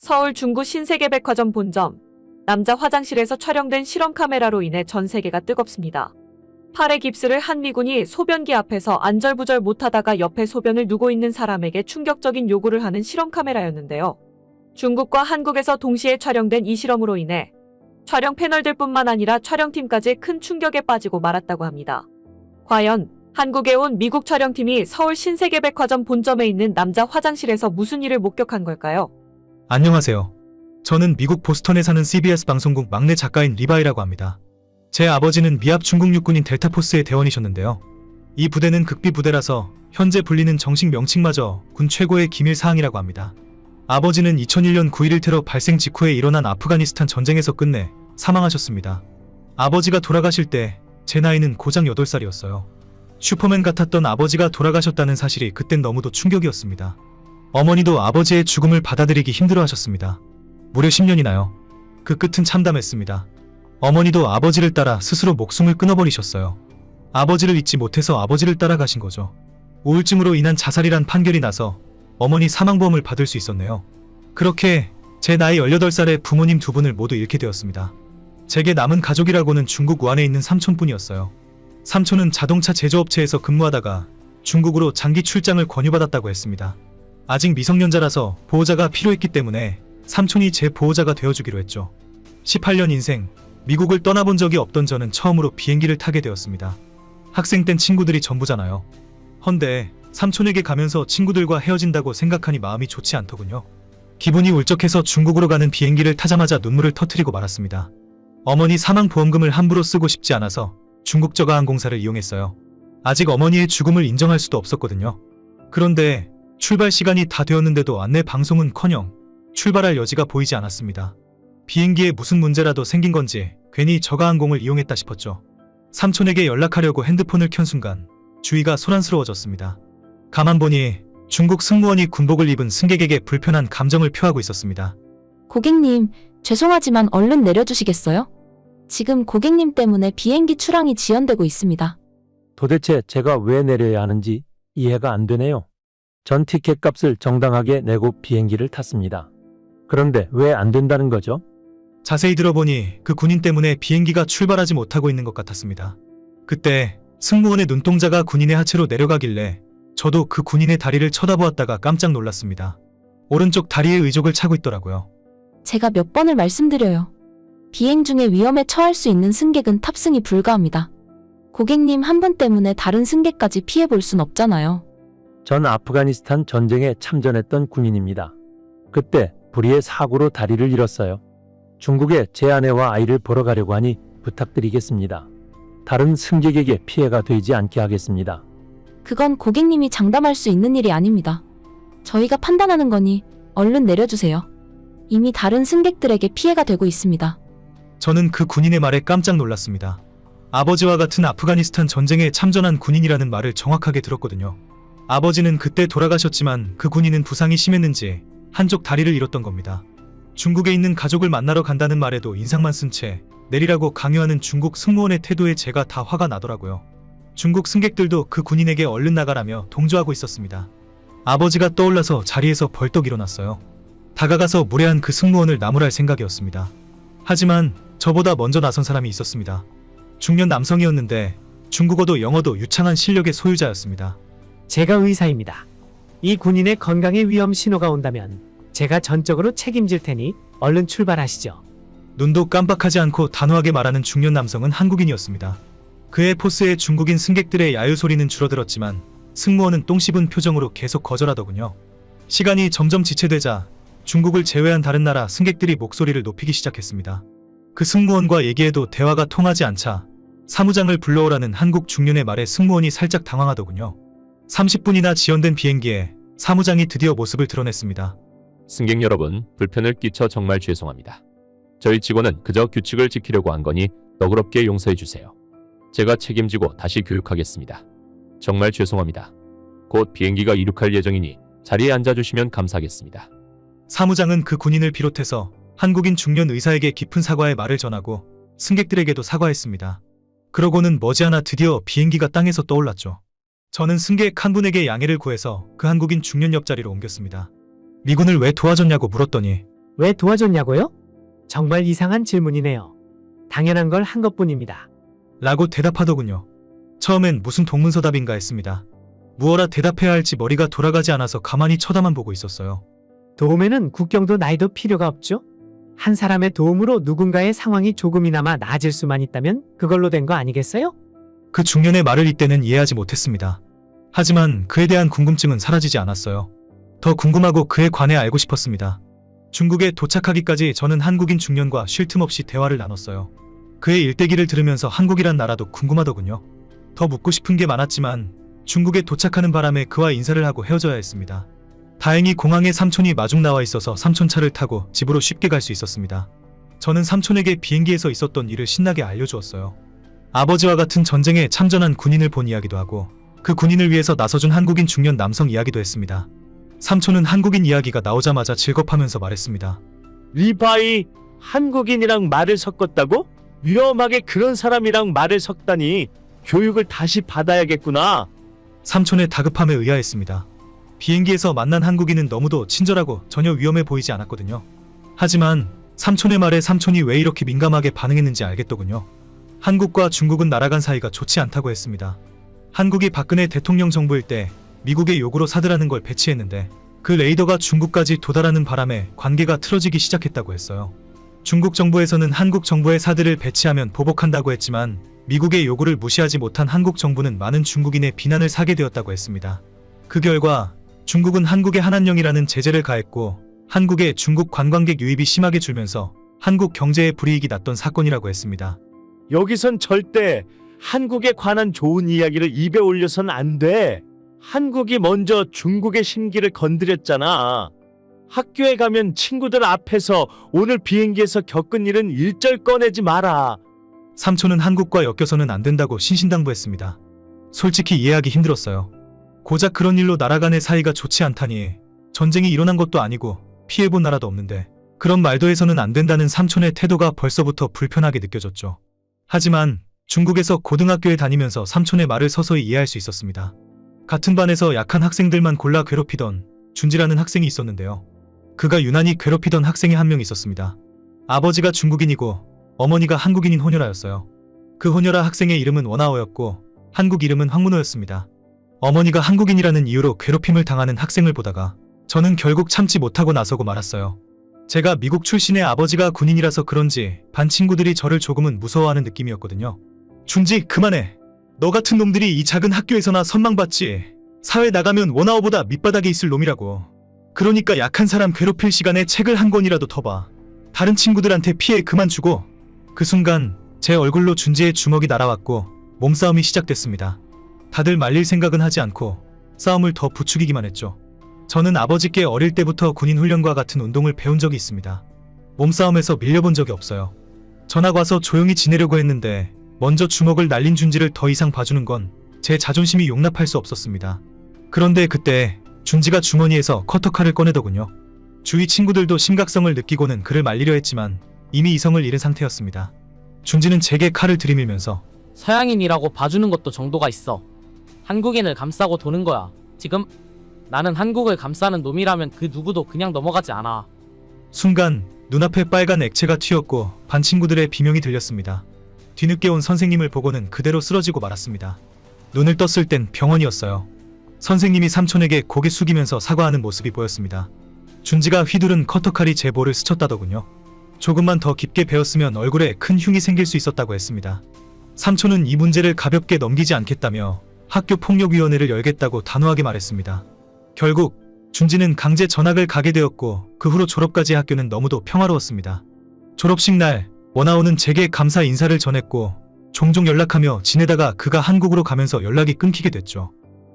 서울 중구 신세계백화점 본점. 남자 화장실에서 촬영된 실험 카메라로 인해 전 세계가 뜨겁습니다. 팔에 깁스를 한 미군이 소변기 앞에서 안절부절 못하다가 옆에 소변을 누고 있는 사람에게 충격적인 요구를 하는 실험 카메라였는데요. 중국과 한국에서 동시에 촬영된 이 실험으로 인해 촬영 패널들뿐만 아니라 촬영팀까지 큰 충격에 빠지고 말았다고 합니다. 과연 한국에 온 미국 촬영팀이 서울 신세계백화점 본점에 있는 남자 화장실에서 무슨 일을 목격한 걸까요? 안녕하세요. 저는 미국 보스턴에 사는 CBS 방송국 막내 작가인 리바이라고 합니다. 제 아버지는 미합 중국 육군인 델타포스의 대원이셨는데요. 이 부대는 극비 부대라서 현재 불리는 정식 명칭마저 군 최고의 기밀 사항이라고 합니다. 아버지는 2001년 9.11 테러 발생 직후에 일어난 아프가니스탄 전쟁에서 끝내 사망하셨습니다. 아버지가 돌아가실 때 제 나이는 고작 8살이었어요. 슈퍼맨 같았던 아버지가 돌아가셨다는 사실이 그땐 너무도 충격이었습니다. 어머니도 아버지의 죽음을 받아들이기 힘들어하셨습니다. 무려 10년이나요. 그 끝은 참담했습니다. 어머니도 아버지를 따라 스스로 목숨을 끊어버리셨어요. 아버지를 잊지 못해서 아버지를 따라가신 거죠. 우울증으로 인한 자살이란 판결이 나서 어머니 사망보험을 받을 수 있었네요. 그렇게 제 나이 18살에 부모님 두 분을 모두 잃게 되었습니다. 제게 남은 가족이라고는 중국 우한에 있는 삼촌뿐이었어요. 삼촌은 자동차 제조업체에서 근무하다가 중국으로 장기 출장을 권유받았다고 했습니다. 아직 미성년자라서 보호자가 필요했기 때문에 삼촌이 제 보호자가 되어주기로 했죠. 18년 인생, 미국을 떠나본 적이 없던 저는 처음으로 비행기를 타게 되었습니다. 학생 땐 친구들이 전부잖아요. 헌데 삼촌에게 가면서 친구들과 헤어진다고 생각하니 마음이 좋지 않더군요. 기분이 울적해서 중국으로 가는 비행기를 타자마자 눈물을 터뜨리고 말았습니다. 어머니 사망보험금을 함부로 쓰고 싶지 않아서 중국 저가항공사를 이용했어요. 아직 어머니의 죽음을 인정할 수도 없었거든요. 그런데 출발 시간이 다 되었는데도 안내 방송은커녕 출발할 여지가 보이지 않았습니다. 비행기에 무슨 문제라도 생긴 건지 괜히 저가항공을 이용했다 싶었죠. 삼촌에게 연락하려고 핸드폰을 켠 순간 주위가 소란스러워졌습니다. 가만 보니 중국 승무원이 군복을 입은 승객에게 불편한 감정을 표하고 있었습니다. 고객님, 죄송하지만 얼른 내려주시겠어요? 지금 고객님 때문에 비행기 출항이 지연되고 있습니다. 도대체 제가 왜 내려야 하는지 이해가 안 되네요. 전 티켓 값을 정당하게 내고 비행기를 탔습니다. 그런데 왜 안 된다는 거죠? 자세히 들어보니 그 군인 때문에 비행기가 출발하지 못하고 있는 것 같았습니다. 그때 승무원의 눈동자가 군인의 하체로 내려가길래 저도 그 군인의 다리를 쳐다보았다가 깜짝 놀랐습니다. 오른쪽 다리에 의족을 차고 있더라고요. 제가 몇 번을 말씀드려요. 비행 중에 위험에 처할 수 있는 승객은 탑승이 불가합니다. 고객님 한 분 때문에 다른 승객까지 피해볼 순 없잖아요. 전 아프가니스탄 전쟁에 참전했던 군인입니다. 그때 불의의 사고로 다리를 잃었어요. 중국에 제 아내와 아이를 보러 가려고 하니 부탁드리겠습니다. 다른 승객에게 피해가 되지 않게 하겠습니다. 그건 고객님이 장담할 수 있는 일이 아닙니다. 저희가 판단하는 거니 얼른 내려주세요. 이미 다른 승객들에게 피해가 되고 있습니다. 저는 그 군인의 말에 깜짝 놀랐습니다. 아버지와 같은 아프가니스탄 전쟁에 참전한 군인이라는 말을 정확하게 들었거든요. 아버지는 그때 돌아가셨지만 그 군인은 부상이 심했는지 한쪽 다리를 잃었던 겁니다. 중국에 있는 가족을 만나러 간다는 말에도 인상만 쓴 채 내리라고 강요하는 중국 승무원의 태도에 제가 다 화가 나더라고요. 중국 승객들도 그 군인에게 얼른 나가라며 동조하고 있었습니다. 아버지가 떠올라서 자리에서 벌떡 일어났어요. 다가가서 무례한 그 승무원을 나무랄 생각이었습니다. 하지만 저보다 먼저 나선 사람이 있었습니다. 중년 남성이었는데 중국어도 영어도 유창한 실력의 소유자였습니다. 제가 의사입니다. 이 군인의 건강에 위험 신호가 온다면 제가 전적으로 책임질 테니 얼른 출발하시죠. 눈도 깜빡하지 않고 단호하게 말하는 중년 남성은 한국인이었습니다. 그의 포스에 중국인 승객들의 야유 소리는 줄어들었지만 승무원은 똥 씹은 표정으로 계속 거절하더군요. 시간이 점점 지체되자 중국을 제외한 다른 나라 승객들이 목소리를 높이기 시작했습니다. 그 승무원과 얘기해도 대화가 통하지 않자 사무장을 불러오라는 한국 중년의 말에 승무원이 살짝 당황하더군요. 30분이나 지연된 비행기에 사무장이 드디어 모습을 드러냈습니다. 승객 여러분, 불편을 끼쳐 정말 죄송합니다. 저희 직원은 그저 규칙을 지키려고 한 거니 너그럽게 용서해 주세요. 제가 책임지고 다시 교육하겠습니다. 정말 죄송합니다. 곧 비행기가 이륙할 예정이니 자리에 앉아주시면 감사하겠습니다. 사무장은 그 군인을 비롯해서 한국인 중년 의사에게 깊은 사과의 말을 전하고 승객들에게도 사과했습니다. 그러고는 머지않아 드디어 비행기가 땅에서 떠올랐죠. 저는 승객 한 분에게 양해를 구해서 그 한국인 중년 옆자리로 옮겼습니다. 미군을 왜 도와줬냐고 물었더니 왜 도와줬냐고요? 정말 이상한 질문이네요. 당연한 걸 한 것뿐입니다. 라고 대답하더군요. 처음엔 무슨 동문서답인가 했습니다. 무어라 대답해야 할지 머리가 돌아가지 않아서 가만히 쳐다만 보고 있었어요. 도움에는 국경도 나이도 필요가 없죠? 한 사람의 도움으로 누군가의 상황이 조금이나마 나아질 수만 있다면 그걸로 된 거 아니겠어요? 그 중년의 말을 이때는 이해하지 못했습니다. 하지만 그에 대한 궁금증은 사라지지 않았어요. 더 궁금하고 그에 관해 알고 싶었습니다. 중국에 도착하기까지 저는 한국인 중년과 쉴 틈 없이 대화를 나눴어요. 그의 일대기를 들으면서 한국이란 나라도 궁금하더군요. 더 묻고 싶은 게 많았지만 중국에 도착하는 바람에 그와 인사를 하고 헤어져야 했습니다. 다행히 공항에 삼촌이 마중 나와 있어서 삼촌 차를 타고 집으로 쉽게 갈 수 있었습니다. 저는 삼촌에게 비행기에서 있었던 일을 신나게 알려주었어요. 아버지와 같은 전쟁에 참전한 군인을 본 이야기도 하고 그 군인을 위해서 나서준 한국인 중년 남성 이야기도 했습니다. 삼촌은 한국인 이야기가 나오자마자 즐겁하면서 말했습니다. 리바이, 한국인이랑 말을 섞었다고? 위험하게 그런 사람이랑 말을 섞다니 교육을 다시 받아야겠구나. 삼촌의 다급함에 의아했습니다. 비행기에서 만난 한국인은 너무도 친절하고 전혀 위험해 보이지 않았거든요. 하지만 삼촌의 말에 삼촌이 왜 이렇게 민감하게 반응했는지 알겠더군요. 한국과 중국은 날아간 사이가 좋지 않다고 했습니다. 한국이 박근혜 대통령 정부일 때 미국의 요구로 사드라는 걸 배치했는데 그 레이더가 중국까지 도달하는 바람에 관계가 틀어지기 시작했다고 했어요. 중국 정부에서는 한국 정부의 사드를 배치하면 보복한다고 했지만 미국의 요구를 무시하지 못한 한국 정부는 많은 중국인의 비난을 사게 되었다고 했습니다. 그 결과 중국은 한국에 한한령이라는 제재를 가했고 한국에 중국 관광객 유입이 심하게 줄면서 한국 경제에 불이익이 났던 사건이라고 했습니다. 여기선 절대 한국에 관한 좋은 이야기를 입에 올려선 안 돼. 한국이 먼저 중국의 심기를 건드렸잖아. 학교에 가면 친구들 앞에서 오늘 비행기에서 겪은 일은 일절 꺼내지 마라. 삼촌은 한국과 엮여서는 안 된다고 신신당부했습니다. 솔직히 이해하기 힘들었어요. 고작 그런 일로 나라간의 사이가 좋지 않다니 전쟁이 일어난 것도 아니고 피해본 나라도 없는데 그런 말도 해서는 안 된다는 삼촌의 태도가 벌써부터 불편하게 느껴졌죠. 하지만 중국에서 고등학교에 다니면서 삼촌의 말을 서서히 이해할 수 있었습니다. 같은 반에서 약한 학생들만 골라 괴롭히던 준지라는 학생이 있었는데요. 그가 유난히 괴롭히던 학생이 한 명 있었습니다. 아버지가 중국인이고 어머니가 한국인인 혼혈아였어요. 그 혼혈아 학생의 이름은 원하오였고 한국 이름은 황문호였습니다. 어머니가 한국인이라는 이유로 괴롭힘을 당하는 학생을 보다가 저는 결국 참지 못하고 나서고 말았어요. 제가 미국 출신의 아버지가 군인이라서 그런지 반 친구들이 저를 조금은 무서워하는 느낌이었거든요. 준지 그만해. 너 같은 놈들이 이 작은 학교에서나 선망받지. 사회 나가면 원아오보다 밑바닥에 있을 놈이라고. 그러니까 약한 사람 괴롭힐 시간에 책을 한 권이라도 더 봐. 다른 친구들한테 피해 그만 주고. 그 순간 제 얼굴로 준지의 주먹이 날아왔고 몸싸움이 시작됐습니다. 다들 말릴 생각은 하지 않고 싸움을 더 부추기기만 했죠. 저는 아버지께 어릴 때부터 군인 훈련과 같은 운동을 배운 적이 있습니다. 몸싸움에서 밀려본 적이 없어요. 전학 와서 조용히 지내려고 했는데 먼저 주먹을 날린 준지를 더 이상 봐주는 건 제 자존심이 용납할 수 없었습니다. 그런데 그때 준지가 주머니에서 커터칼을 꺼내더군요. 주위 친구들도 심각성을 느끼고는 그를 말리려 했지만 이미 이성을 잃은 상태였습니다. 준지는 제게 칼을 들이밀면서 서양인이라고 봐주는 것도 정도가 있어. 한국인을 감싸고 도는 거야. 지금 나는 한국을 감싸는 놈이라면 그 누구도 그냥 넘어가지 않아. 순간 눈앞에 빨간 액체가 튀었고 반 친구들의 비명이 들렸습니다. 뒤늦게 온 선생님을 보고는 그대로 쓰러지고 말았습니다. 눈을 떴을 땐 병원이었어요. 선생님이 삼촌에게 고개 숙이면서 사과하는 모습이 보였습니다. 준지가 휘두른 커터칼이 제 볼을 스쳤다더군요. 조금만 더 깊게 베었으면 얼굴에 큰 흉이 생길 수 있었다고 했습니다. 삼촌은 이 문제를 가볍게 넘기지 않겠다며 학교폭력위원회를 열겠다고 단호하게 말했습니다. 결국 준지는 강제 전학을 가게 되었고 그 후로 졸업까지 학교는 너무도 평화로웠습니다. 졸업식 날 원아오는 제게 감사 인사를 전했고 종종 연락하며 지내다가 그가 한국으로 가면서 연락이 끊기게 됐죠.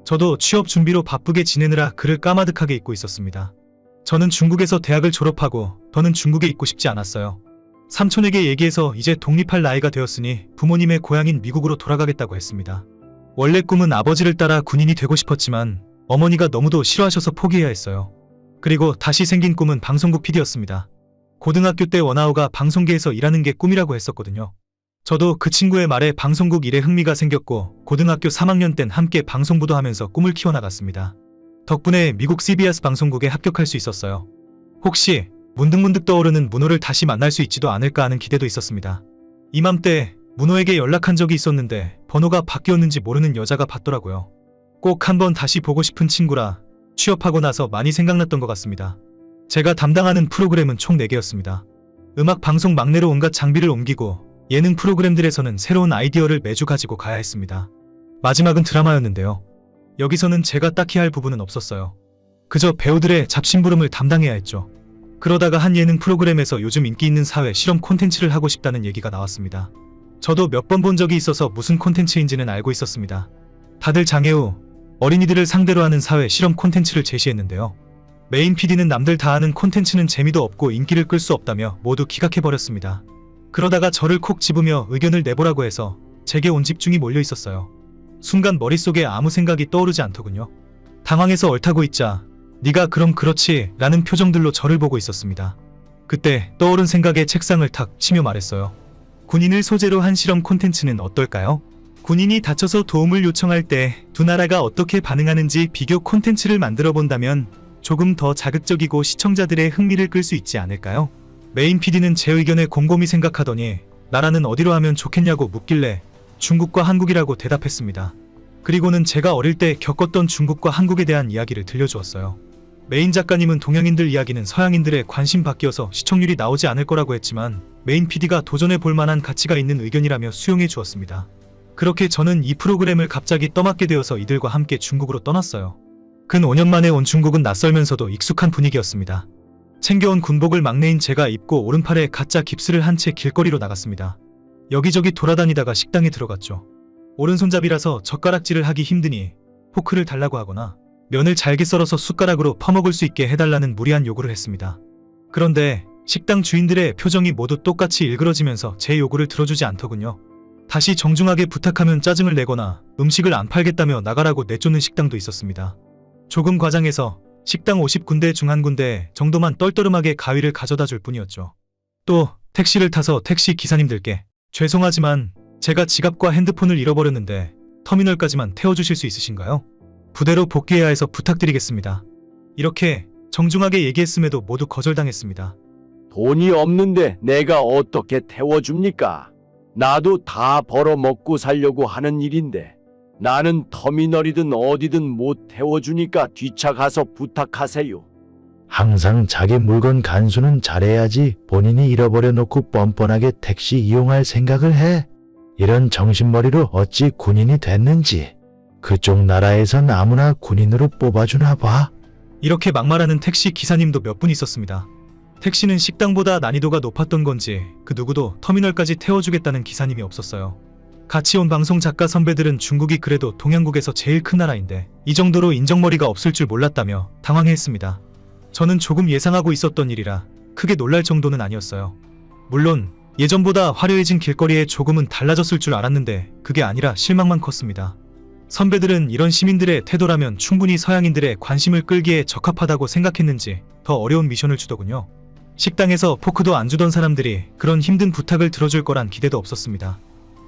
저도 취업 준비로 바쁘게 지내느라 그를 까마득하게 잊고 있었습니다. 저는 중국에서 대학을 졸업하고 더는 중국에 있고 싶지 않았어요. 삼촌에게 얘기해서 이제 독립할 나이가 되었으니 부모님의 고향인 미국으로 돌아가겠다고 했습니다. 원래 꿈은 아버지를 따라 군인이 되고 싶었지만 어머니가 너무도 싫어하셔서 포기해야 했어요. 그리고 다시 생긴 꿈은 방송국 PD였습니다. 고등학교 때 원아오가 방송계에서 일하는 게 꿈이라고 했었거든요. 저도 그 친구의 말에 방송국 일에 흥미가 생겼고 고등학교 3학년 땐 함께 방송부도 하면서 꿈을 키워나갔습니다. 덕분에 미국 CBS 방송국에 합격할 수 있었어요. 혹시 문득문득 떠오르는 문호를 다시 만날 수 있지도 않을까 하는 기대도 있었습니다. 이맘때 문호에게 연락한 적이 있었는데 번호가 바뀌었는지 모르는 여자가 받더라고요. 꼭 한번 다시 보고 싶은 친구라 취업하고 나서 많이 생각났던 것 같습니다. 제가 담당하는 프로그램은 총 4개였습니다. 음악 방송 막내로 온갖 장비를 옮기고 예능 프로그램들에서는 새로운 아이디어를 매주 가지고 가야 했습니다. 마지막은 드라마였는데요. 여기서는 제가 딱히 할 부분은 없었어요. 그저 배우들의 잡심부름을 담당해야 했죠. 그러다가 한 예능 프로그램에서 요즘 인기 있는 사회 실험 콘텐츠를 하고 싶다는 얘기가 나왔습니다. 저도 몇 번 본 적이 있어서 무슨 콘텐츠인지는 알고 있었습니다. 다들 장애우, 어린이들을 상대로 하는 사회 실험 콘텐츠를 제시했는데요. 메인 PD는 남들 다 아는 콘텐츠는 재미도 없고 인기를 끌 수 없다며 모두 기각해버렸습니다. 그러다가 저를 콕 집으며 의견을 내보라고 해서 제게 온 집중이 몰려 있었어요. 순간 머릿속에 아무 생각이 떠오르지 않더군요. 당황해서 얼타고 있자 네가 그럼 그렇지 라는 표정들로 저를 보고 있었습니다. 그때 떠오른 생각에 책상을 탁 치며 말했어요. 군인을 소재로 한 실험 콘텐츠는 어떨까요? 군인이 다쳐서 도움을 요청할 때 두 나라가 어떻게 반응하는지 비교 콘텐츠를 만들어 본다면 조금 더 자극적이고 시청자들의 흥미를 끌 수 있지 않을까요? 메인 PD는 제 의견에 곰곰이 생각하더니 나라는 어디로 하면 좋겠냐고 묻길래 중국과 한국이라고 대답했습니다. 그리고는 제가 어릴 때 겪었던 중국과 한국에 대한 이야기를 들려주었어요. 메인 작가님은 동양인들 이야기는 서양인들의 관심 밖이어서 시청률이 나오지 않을 거라고 했지만 메인 PD가 도전해 볼 만한 가치가 있는 의견이라며 수용해 주었습니다. 그렇게 저는 이 프로그램을 갑자기 떠맡게 되어서 이들과 함께 중국으로 떠났어요. 근 5년 만에 온 중국은 낯설면서도 익숙한 분위기였습니다. 챙겨온 군복을 막내인 제가 입고 오른팔에 가짜 깁스를 한 채 길거리로 나갔습니다. 여기저기 돌아다니다가 식당에 들어갔죠. 오른손잡이라서 젓가락질을 하기 힘드니 포크를 달라고 하거나 면을 잘게 썰어서 숟가락으로 퍼먹을 수 있게 해달라는 무리한 요구를 했습니다. 그런데 식당 주인들의 표정이 모두 똑같이 일그러지면서 제 요구를 들어주지 않더군요. 다시 정중하게 부탁하면 짜증을 내거나 음식을 안 팔겠다며 나가라고 내쫓는 식당도 있었습니다. 조금 과장해서 식당 50군데 중 한 군데 정도만 떨떠름하게 가위를 가져다 줄 뿐이었죠. 또 택시를 타서 택시 기사님들께 죄송하지만 제가 지갑과 핸드폰을 잃어버렸는데 터미널까지만 태워주실 수 있으신가요? 부대로 복귀해야 해서 부탁드리겠습니다. 이렇게 정중하게 얘기했음에도 모두 거절당했습니다. 돈이 없는데 내가 어떻게 태워줍니까? 나도 다 벌어먹고 살려고 하는 일인데 나는 터미널이든 어디든 못 태워주니까 뒤차 가서 부탁하세요. 항상 자기 물건 간수는 잘해야지 본인이 잃어버려 놓고 뻔뻔하게 택시 이용할 생각을 해. 이런 정신머리로 어찌 군인이 됐는지. 그쪽 나라에선 아무나 군인으로 뽑아주나 봐. 이렇게 막말하는 택시 기사님도 몇 분 있었습니다. 택시는 식당보다 난이도가 높았던 건지 그 누구도 터미널까지 태워주겠다는 기사님이 없었어요. 같이 온 방송 작가 선배들은 중국이 그래도 동양국에서 제일 큰 나라인데 이 정도로 인정머리가 없을 줄 몰랐다며 당황해했습니다. 저는 조금 예상하고 있었던 일이라 크게 놀랄 정도는 아니었어요. 물론 예전보다 화려해진 길거리에 조금은 달라졌을 줄 알았는데 그게 아니라 실망만 컸습니다. 선배들은 이런 시민들의 태도라면 충분히 서양인들의 관심을 끌기에 적합하다고 생각했는지 더 어려운 미션을 주더군요. 식당에서 포크도 안 주던 사람들이 그런 힘든 부탁을 들어줄 거란 기대도 없었습니다.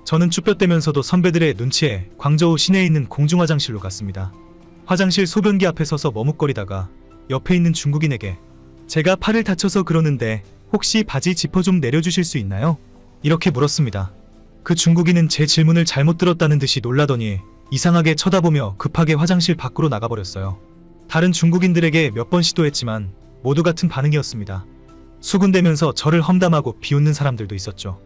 저는 쭈뼛대면서도 선배들의 눈치에 광저우 시내에 있는 공중화장실로 갔습니다. 화장실 소변기 앞에 서서 머뭇거리다가 옆에 있는 중국인에게 제가 팔을 다쳐서 그러는데 혹시 바지 지퍼 좀 내려주실 수 있나요? 이렇게 물었습니다. 그 중국인은 제 질문을 잘못 들었다는 듯이 놀라더니 이상하게 쳐다보며 급하게 화장실 밖으로 나가버렸어요. 다른 중국인들에게 몇 번 시도했지만 모두 같은 반응이었습니다. 수군대면서 저를 험담하고 비웃는 사람들도 있었죠.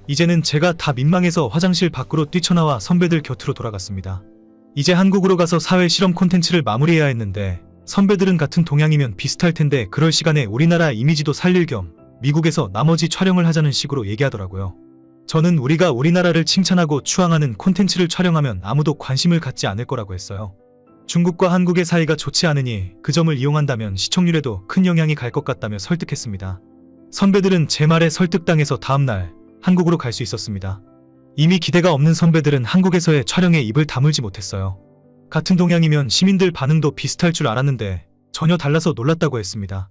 이제는 제가 다 민망해서 화장실 밖으로 뛰쳐나와 선배들 곁으로 돌아갔습니다. 이제 한국으로 가서 사회 실험 콘텐츠를 마무리해야 했는데 선배들은 같은 동양이면 비슷할 텐데 그럴 시간에 우리나라 이미지도 살릴 겸 미국에서 나머지 촬영을 하자는 식으로 얘기하더라고요. 저는 우리가 우리나라를 칭찬하고 추앙하는 콘텐츠를 촬영하면 아무도 관심을 갖지 않을 거라고 했어요. 중국과 한국의 사이가 좋지 않으니 그 점을 이용한다면 시청률에도 큰 영향이 갈 것 같다며 설득했습니다. 선배들은 제 말에 설득당해서 다음날 한국으로 갈 수 있었습니다. 이미 기대가 없는 선배들은 한국에서의 촬영에 입을 다물지 못했어요. 같은 동양이면 시민들 반응도 비슷할 줄 알았는데 전혀 달라서 놀랐다고 했습니다.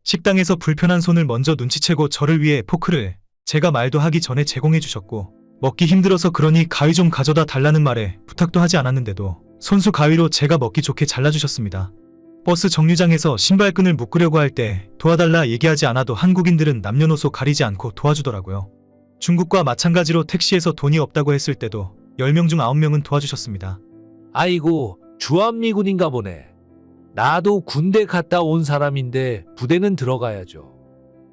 식당에서 불편한 손을 먼저 눈치채고 저를 위해 포크를 제가 말도 하기 전에 제공해 주셨고 먹기 힘들어서 그러니 가위 좀 가져다 달라는 말에 부탁도 하지 않았는데도 손수 가위로 제가 먹기 좋게 잘라주셨습니다. 버스 정류장에서 신발끈을 묶으려고 할 때 도와달라 얘기하지 않아도 한국인들은 남녀노소 가리지 않고 도와주더라고요. 중국과 마찬가지로 택시에서 돈이 없다고 했을 때도 10명 중 9명은 도와주셨습니다. 아이고, 주한미군인가 보네. 나도 군대 갔다 온 사람인데 부대는 들어가야죠.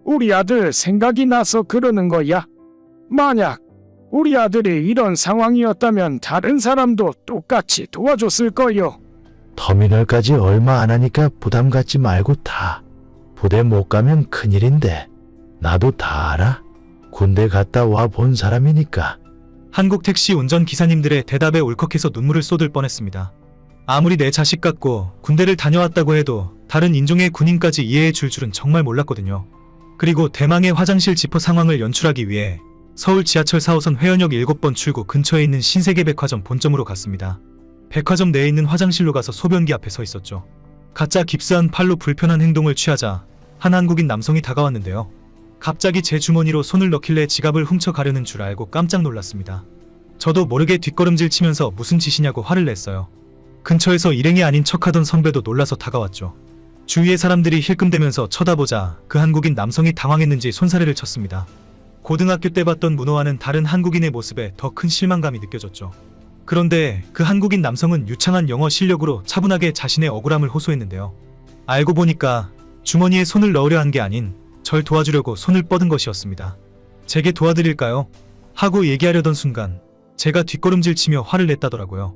우리 아들 생각이 나서 그러는 거야. 만약 우리 아들이 이런 상황이었다면 다른 사람도 똑같이 도와줬을 거요. 터미널까지 얼마 안 하니까 부담 갖지 말고 타. 부대 못 가면 큰일인데. 나도 다 알아. 군대 갔다 와 본 사람이니까. 한국 택시 운전 기사님들의 대답에 울컥해서 눈물을 쏟을 뻔했습니다. 아무리 내 자식 같고 군대를 다녀왔다고 해도 다른 인종의 군인까지 이해해 줄 줄은 정말 몰랐거든요. 그리고 대망의 화장실 지퍼 상황을 연출하기 위해 서울 지하철 4호선 회원역 7번 출구 근처에 있는 신세계백화점 본점으로 갔습니다. 백화점 내에 있는 화장실로 가서 소변기 앞에 서 있었죠. 가짜 깁스한 팔로 불편한 행동을 취하자 한 한국인 남성이 다가왔는데요. 갑자기 제 주머니로 손을 넣길래 지갑을 훔쳐가려는 줄 알고 깜짝 놀랐습니다. 저도 모르게 뒷걸음질 치면서 무슨 짓이냐고 화를 냈어요. 근처에서 일행이 아닌 척하던 선배도 놀라서 다가왔죠. 주위의 사람들이 힐끔대면서 쳐다보자 그 한국인 남성이 당황했는지 손사래를 쳤습니다. 고등학교 때 봤던 문호와는 다른 한국인의 모습에 더 큰 실망감이 느껴졌죠. 그런데 그 한국인 남성은 유창한 영어 실력으로 차분하게 자신의 억울함을 호소했는데요. 알고 보니까 주머니에 손을 넣으려 한 게 아닌 절 도와주려고 손을 뻗은 것이었습니다. 제게 도와드릴까요? 하고 얘기하려던 순간 제가 뒷걸음질치며 화를 냈다더라고요.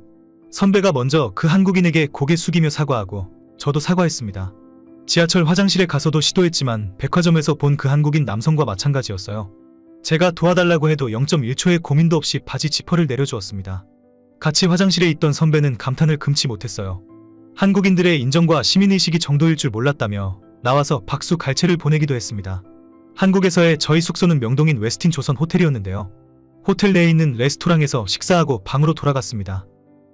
선배가 먼저 그 한국인에게 고개 숙이며 사과하고 저도 사과했습니다. 지하철 화장실에 가서도 시도했지만 백화점에서 본 그 한국인 남성과 마찬가지였어요. 제가 도와달라고 해도 0.1초의 고민도 없이 바지 지퍼를 내려주었습니다. 같이 화장실에 있던 선배는 감탄을 금치 못했어요. 한국인들의 인정과 시민의식이 정도일 줄 몰랐다며 나와서 박수 갈채를 보내기도 했습니다. 한국에서의 저희 숙소는 명동인 웨스틴 조선 호텔이었는데요. 호텔 내에 있는 레스토랑에서 식사하고 방으로 돌아갔습니다.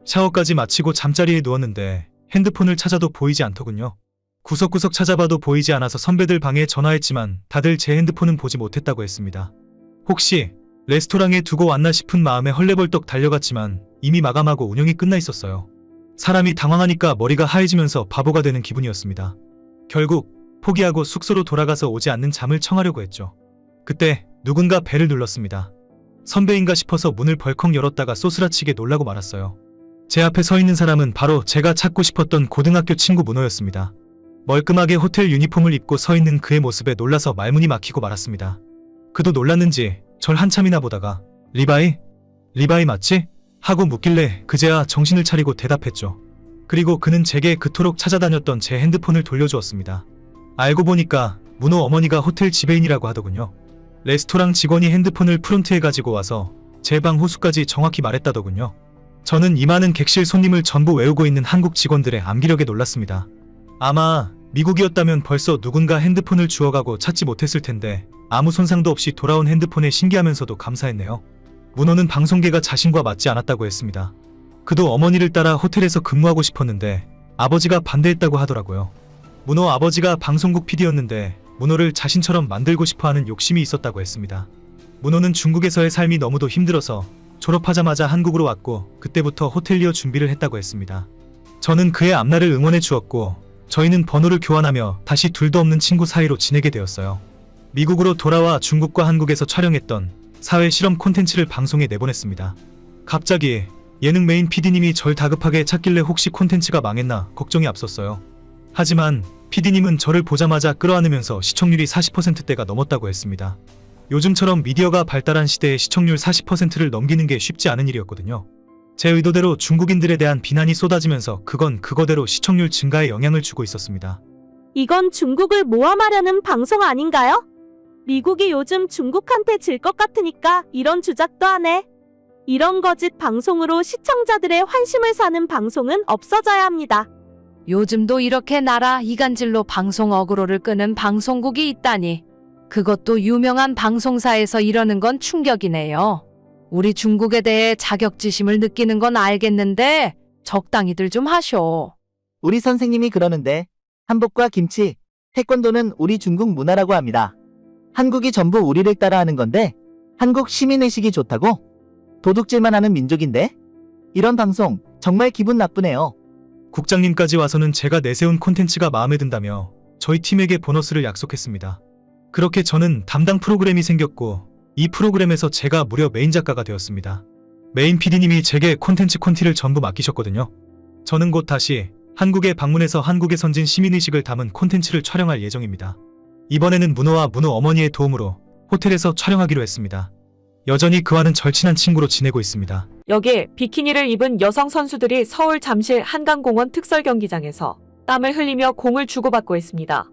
샤워까지 마치고 잠자리에 누웠는데 핸드폰을 찾아도 보이지 않더군요. 구석구석 찾아봐도 보이지 않아서 선배들 방에 전화했지만 다들 제 핸드폰은 보지 못했다고 했습니다. 혹시 레스토랑에 두고 왔나 싶은 마음에 헐레벌떡 달려갔지만 이미 마감하고 운영이 끝나 있었어요. 사람이 당황하니까 머리가 하얘지면서 바보가 되는 기분이었습니다. 결국 포기하고 숙소로 돌아가서 오지 않는 잠을 청하려고 했죠. 그때 누군가 벨을 눌렀습니다. 선배인가 싶어서 문을 벌컥 열었다가 쏘스라치게 놀라고 말았어요. 제 앞에 서 있는 사람은 바로 제가 찾고 싶었던 고등학교 친구 문호였습니다. 멀끔하게 호텔 유니폼을 입고 서 있는 그의 모습에 놀라서 말문이 막히고 말았습니다. 그도 놀랐는지 절 한참이나 보다가 리바이 맞지? 하고 묻길래 그제야 정신을 차리고 대답했죠. 그리고 그는 제게 그토록 찾아다녔던 제 핸드폰을 돌려주었습니다. 알고 보니까 문호 어머니가 호텔 지배인이라고 하더군요. 레스토랑 직원이 핸드폰을 프론트에 가지고 와서 제 방 호수까지 정확히 말했다더군요. 저는 이 많은 객실 손님을 전부 외우고 있는 한국 직원들의 암기력에 놀랐습니다. 아마 미국이었다면 벌써 누군가 핸드폰을 주워가고 찾지 못했을 텐데 아무 손상도 없이 돌아온 핸드폰에 신기하면서도 감사했네요. 문호는 방송계가 자신과 맞지 않았다고 했습니다. 그도 어머니를 따라 호텔에서 근무하고 싶었는데 아버지가 반대했다고 하더라고요. 문호 아버지가 방송국 PD였는데 문호를 자신처럼 만들고 싶어하는 욕심이 있었다고 했습니다. 문호는 중국에서의 삶이 너무도 힘들어서 졸업하자마자 한국으로 왔고 그때부터 호텔리어 준비를 했다고 했습니다. 저는 그의 앞날을 응원해 주었고 저희는 번호를 교환하며 다시 둘도 없는 친구 사이로 지내게 되었어요. 미국으로 돌아와 중국과 한국에서 촬영했던 사회 실험 콘텐츠를 방송에 내보냈습니다. 갑자기 예능 메인 PD님이 절 다급하게 찾길래 혹시 콘텐츠가 망했나 걱정이 앞섰어요. 하지만 PD님은 저를 보자마자 끌어안으면서 시청률이 40%대가 넘었다고 했습니다. 요즘처럼 미디어가 발달한 시대에 시청률 40%를 넘기는 게 쉽지 않은 일이었거든요. 제 의도대로 중국인들에 대한 비난이 쏟아지면서 그건 그거대로 시청률 증가에 영향을 주고 있었습니다. 이건 중국을 모함하려는 방송 아닌가요? 미국이 요즘 중국한테 질 것 같으니까 이런 주작도 하네. 이런 거짓 방송으로 시청자들의 환심을 사는 방송은 없어져야 합니다. 요즘도 이렇게 나라 이간질로 방송 어그로를 끄는 방송국이 있다니. 그것도 유명한 방송사에서 이러는 건 충격이네요. 우리 중국에 대해 자격지심을 느끼는 건 알겠는데 적당히들 좀 하쇼. 우리 선생님이 그러는데 한복과 김치, 태권도는 우리 중국 문화라고 합니다. 한국이 전부 우리를 따라하는 건데 한국 시민의식이 좋다고? 도둑질만 하는 민족인데? 이런 방송 정말 기분 나쁘네요. 국장님까지 와서는 제가 내세운 콘텐츠가 마음에 든다며 저희 팀에게 보너스를 약속했습니다. 그렇게 저는 담당 프로그램이 생겼고 이 프로그램에서 제가 무려 메인 작가가 되었습니다. 메인 PD님이 제게 콘텐츠 콘티를 전부 맡기셨거든요. 저는 곧 다시 한국에 방문해서 한국의 선진 시민의식을 담은 콘텐츠를 촬영할 예정입니다. 이번에는 문호와 문호 어머니의 도움으로 호텔에서 촬영하기로 했습니다. 여전히 그와는 절친한 친구로 지내고 있습니다. 여기에 비키니를 입은 여성 선수들이 서울 잠실 한강공원 특설 경기장에서 땀을 흘리며 공을 주고받고 있습니다.